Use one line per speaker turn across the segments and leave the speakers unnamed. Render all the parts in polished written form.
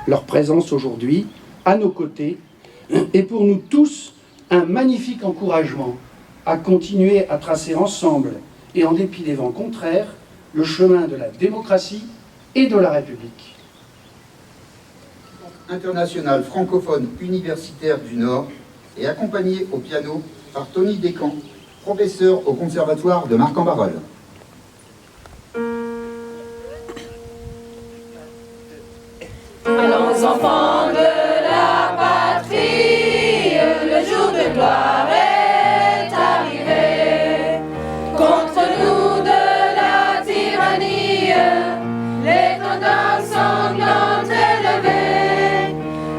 Leur présence aujourd'hui, à nos côtés, est pour nous tous un magnifique encouragement à continuer à tracer ensemble, et en dépit des vents contraires, le chemin de la démocratie et de la République.
International francophone universitaire du Nord et accompagné au piano par Tony Descamps, professeur au Conservatoire de Marc-en-Barœul.
Allons enfants de la patrie, le jour de gloire est arrivé. Contre nous de la tyrannie, l'étendard sanglante est levé.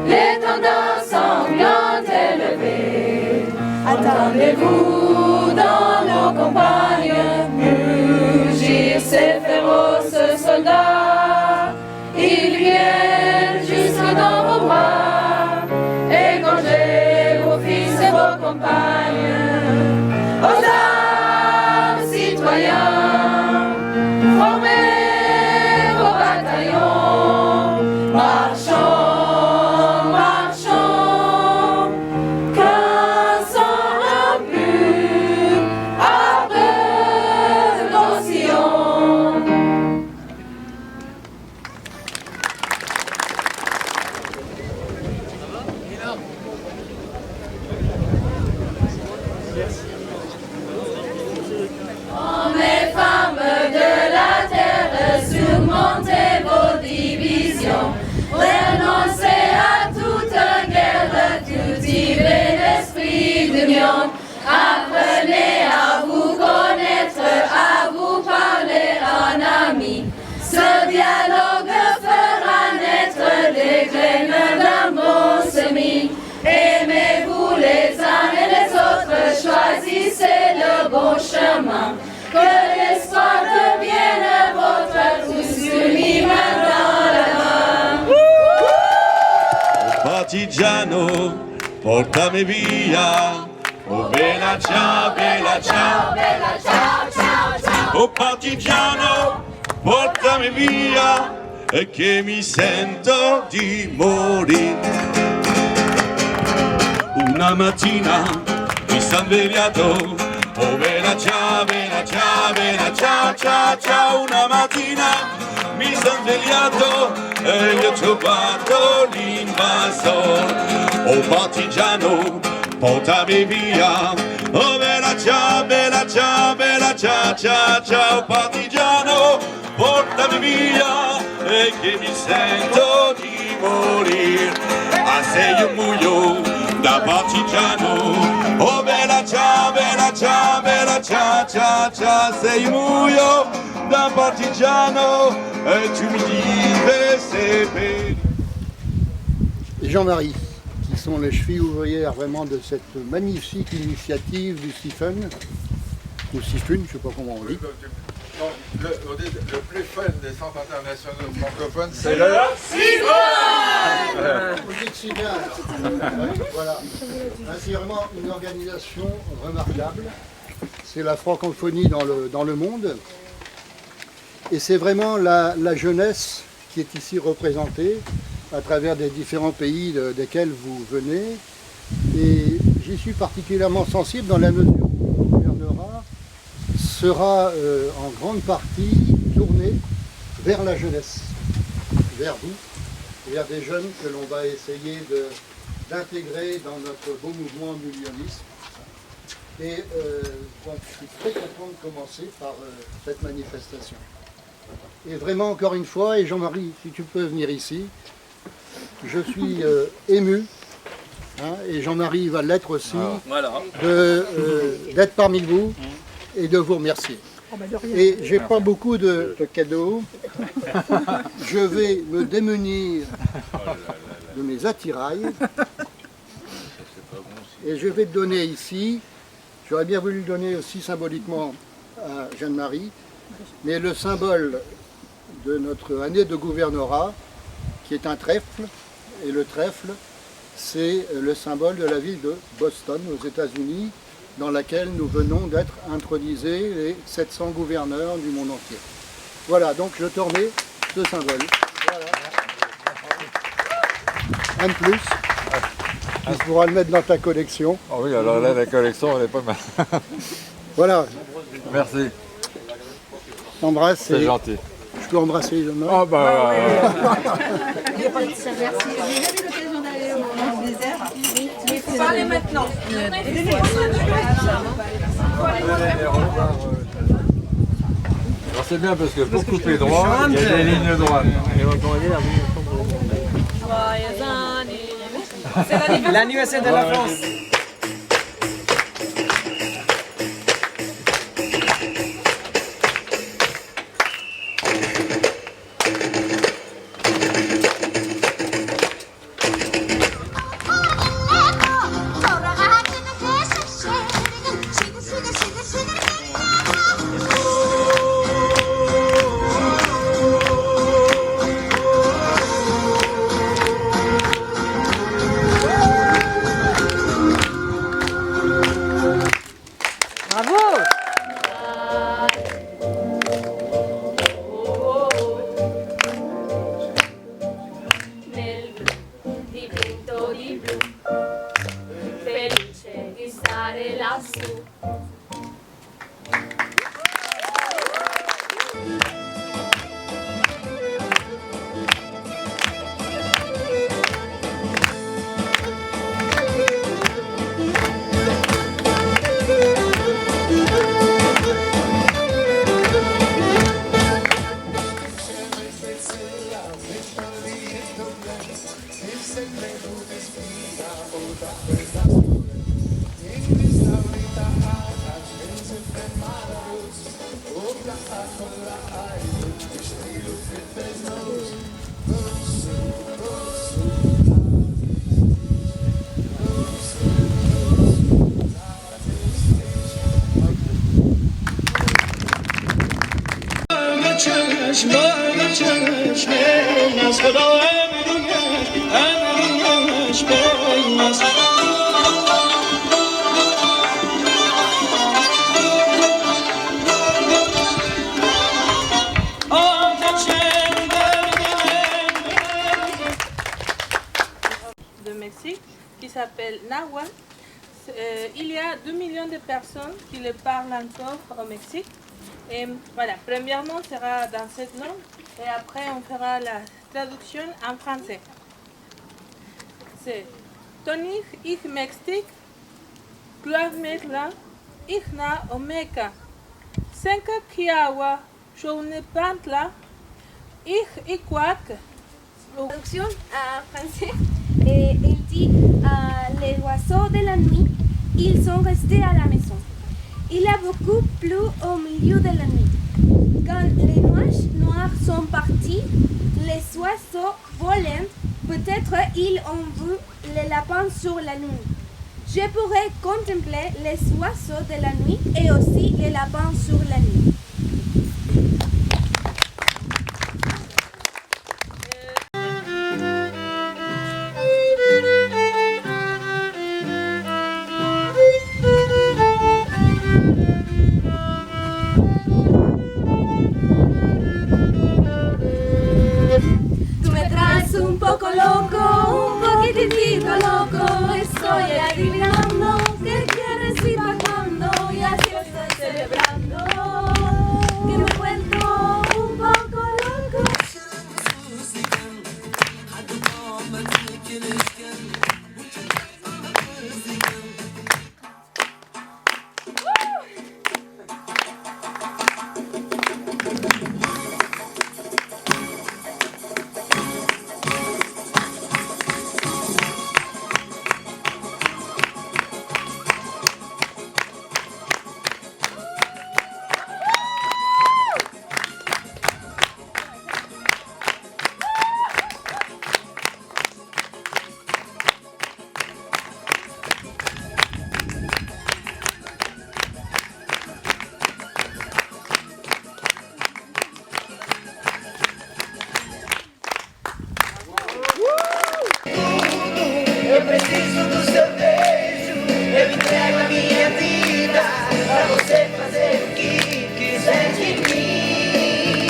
L'étendard sanglante est levé. Attendez-vous dans nos campagnes, mugir ces féroces soldats. Ils viennent jusque dans vos bras, égorger vos fils et vos compagnes. Aux armes, citoyens, formez vos bataillons, marchons, marchons, qu'un sang impur ardeur nos sillons. Hommes et femmes de la terre, surmontez vos divisions, renoncez à toute guerre, cultivez l'esprit d'union, apprenez à vous connaître, à vous parler en amis. Ce dialogue fera naître des graines d'un bon semis. Aimez-vous les uns et les autres, choisissez le bon chemin. Que l'espoir devienne votre, tous unis main dans la main.
Partigiano, portami via. Oh bella ciao, bella ciao,
Bella ciao, ciao, ciao.
oh partigiano, portami via, e che mi sento di morire. Una mattina mi son svegliato, oh bella ciao, bella ciao, bella ciao, ciao, ciao. Una mattina mi son svegliato e gli ho trovato l'invasor. Oh partigiano, portami via. Oh bella ciao, bella ciao, bella ciao, ciao, ciao. Partigiano, portami via, e che mi sento di morire. Ah, sei un muglio da partigiano. Oh bella ciao, bella ciao, bella ciao, ciao, ciao. Sei un muglio da partigiano, e tu mi dis c'est bene.
Jean-Marie, qui sont les chevilles ouvrières vraiment de cette magnifique initiative du Siphon, ou Siphon, je ne sais pas comment on dit.
Non, le plus fun des centres internationaux francophones, c'est le
Vous dites si bien. Voilà. C'est vraiment une organisation remarquable. C'est la francophonie dans le monde. Et c'est vraiment la jeunesse qui est ici représentée à travers des différents pays desquels vous venez. Et j'y suis particulièrement sensible dans la mesure où le gouvernorat sera en grande partie tourné vers la jeunesse, vers vous, vers des jeunes que l'on va essayer d'intégrer dans notre beau mouvement du lyonisme. Et donc je suis très content de commencer par cette manifestation. Et vraiment, encore une fois, et Jean-Marie, si tu peux venir ici, je suis ému, hein, et Jean-Marie va l'être aussi, d'être parmi vous et de vous remercier. Et j'ai pas beaucoup de cadeaux, je vais me démunir de mes attirails, et je vais te donner ici, j'aurais bien voulu le donner aussi symboliquement à Jeanne-Marie, mais le symbole de notre année de gouvernorat, qui est un trèfle, et le trèfle, c'est le symbole de la ville de Boston, aux États-Unis, dans laquelle nous venons d'être intronisés les 700 gouverneurs du monde entier. Voilà, donc je te remets ce symbole. Voilà. un de plus. Tu pourras le mettre dans ta collection.
Ah oui, alors là, la collection, elle est pas mal.
Voilà,
Merci,
t'embrasse.
c'est gentil.
Je peux embrasser les hommes.
Ah bah,
Parlez maintenant.
alors c'est bien parce que pour couper droit, il y a des lignes droites.
L'anniversaire de la France.
Nel blu, dipinto di blu, felice di stare lassù.
De Mexique qui s'appelle Nahuatl. Il y a 2 millions de personnes qui le parlent encore au Mexique. Et voilà, premièrement sera dans cette langue et après on fera la traduction en français. C'est Tonig ich Mexique, Kluavmetla, Ichna Omeka, Senka Kiawa, Joune Pantla, Ich Iquak.
Traduction en français, il dit les oiseaux de la nuit, ils sont restés à la maison. Il a beaucoup plu au milieu de la nuit. Quand les nuages noirs sont partis, les oiseaux volent. Peut-être ils ont vu les lapins sur la lune. Je pourrais contempler les oiseaux de la nuit et aussi les lapins sur la lune.
Un poco loco, un poquitito loco, estoy adivinando qué quieres y pa' cuándo, y así estoy celebrando, que me cuento un poco loco.
Eu preciso do seu beijo, eu entrego a minha vida pra você fazer o que quiser de mim.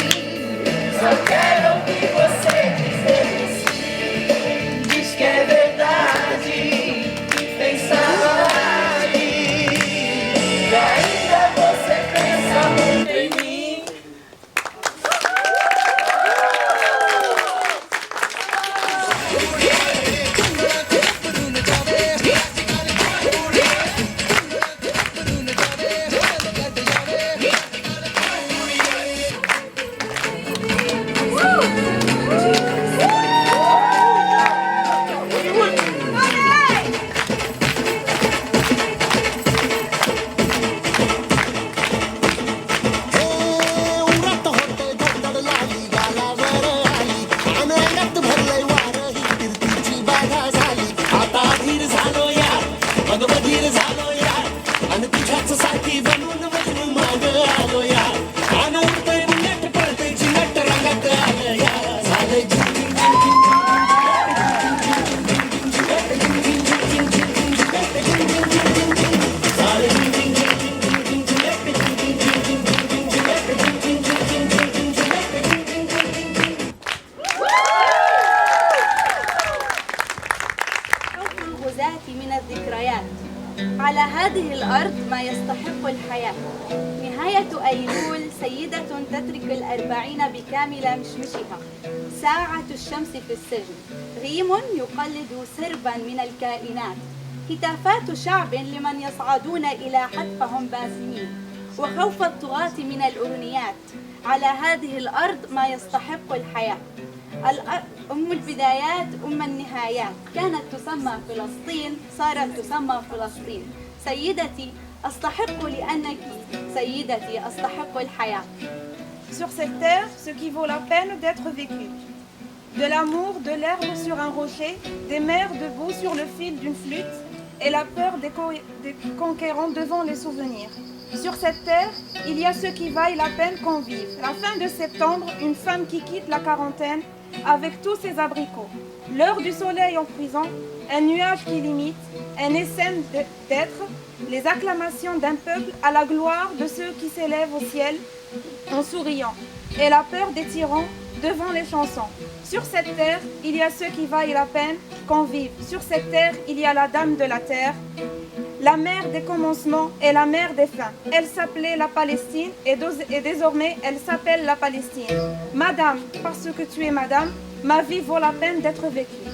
Só quero ouvir você dizer que sim. Diz que é
على هذه الأرض ما يستحق الحياة. نهاية أيلول سيدة تترك 40 بكامل مشمشها. ساعة الشمس في السجن. غيم يقلد سربا من الكائنات. هتافات شعب لمن يصعدون إلى حتفهم باسمين. وخوف الطغاة من الأغنيات. على هذه الأرض ما يستحق الحياة. أم البدايات أم النهايات. كانت تسمى فلسطين صارت تسمى فلسطين. سيدتي أستحق لأنك سيدتي أستحق الحياة.
Sur cette terre, ce qui vaut la peine d'être vécu. De l'amour, de l'herbe sur un rocher, des mers debout sur le fil d'une flûte, et la peur des conquérants devant les souvenirs. Sur cette terre, il y a ceux qui vaillent la peine qu'on vive. La fin de septembre, une femme qui quitte la quarantaine avec tous ses abricots. L'heure du soleil en prison, un nuage qui limite, un essaim d'être, les acclamations d'un peuple à la gloire de ceux qui s'élèvent au ciel en souriant, et la peur des tyrans devant les chansons. Sur cette terre, il y a ceux qui vaillent la peine qu'on vive. Sur cette terre, il y a la dame de la terre, la mère des commencements et la mère des fins. Elle s'appelait la Palestine et désormais elle s'appelle la Palestine. Madame, parce que tu es madame, ma vie vaut la peine d'être vécue.